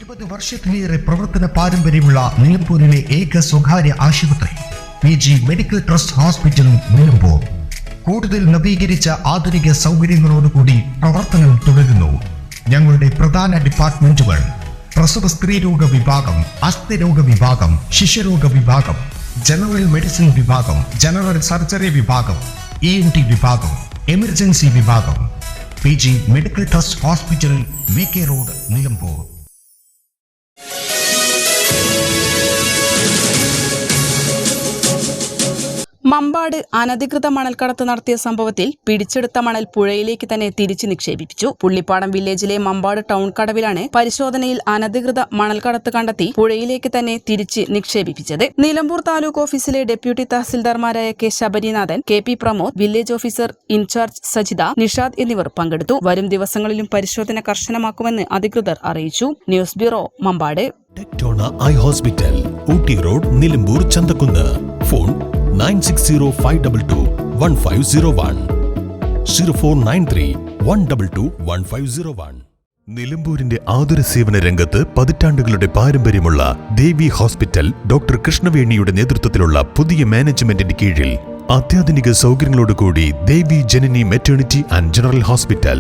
20 വർഷത്തിലേറെ പ്രവർത്തന പാരമ്പര്യമുള്ള നിലമ്പൂരിലെ ഏക സ്വകാര്യ ആശുപത്രി PG medical trust hospital Nilambur കൂടുതൽ നവീകരിച്ച ആധുനിക സൗകര്യങ്ങളോടുകൂടി പ്രവർത്തനം തുടരുന്നു. ഞങ്ങളുടെ പ്രധാന ഡിപ്പാർട്ട്മെന്റുകൾ പ്രസവ സ്ത്രീരോഗ വിഭാഗം, അസ്ഥിരോഗ വിഭാഗം, ശിശുരോഗ വിഭാഗം, ജനറൽ മെഡിസിൻ വിഭാഗം, ജനറൽ സർജറി വിഭാഗം, ENT വിഭാഗം, എമർജൻസി വിഭാഗം. PG medical trust hospital, VK road, Nilambur. Mambad അനധികൃത മണൽക്കടത്ത് നടത്തിയ സംഭവത്തിൽ പിടിച്ചെടുത്ത മണൽ പുഴയിലേക്ക് തന്നെ തിരിച്ചു നിക്ഷേപിച്ചു. പുള്ളിപ്പാടം വില്ലേജിലെ മമ്പാട് ടൗൺ കടവിലാണ് പരിശോധനയിൽ അനധികൃത മണൽക്കടത്ത് കണ്ടെത്തി പുഴയിലേക്ക് തന്നെ തിരിച്ച് നിക്ഷേപിച്ചത്. നിലമ്പൂർ താലൂക്ക് ഓഫീസിലെ ഡെപ്യൂട്ടി തഹസിൽദാർമാരായ K. Sabarinathan, KP Pramod, village officer incharge Sajitha, Nishad എന്നിവർ പങ്കെടുത്തു. വരും ദിവസങ്ങളിലും പരിശോധന കർശനമാക്കുമെന്ന് അധികൃതർ അറിയിച്ചു. News bureau, Mambad. Tectona eye hospital, Ooty road, Nilambur, Chanthakunnu. Phone 9605221501 049312210501. നിലമ്പൂരിന്റെ ആതുര സേവന രംഗത്ത് പതിറ്റാണ്ടുകളുടെ പാരമ്പര്യമുള്ള ദേവി ഹോസ്പിറ്റൽ ഡോക്ടർ കൃഷ്ണവേണിയുടെ നേതൃത്വത്തിലുള്ള പുതിയ മാനേജ്മെന്റിന്റെ കീഴിൽ അത്യാധുനിക സൗകര്യങ്ങളോടുകൂടി ദേവി ജനനി മെറ്റേണിറ്റി ആൻഡ് ജനറൽ ഹോസ്പിറ്റൽ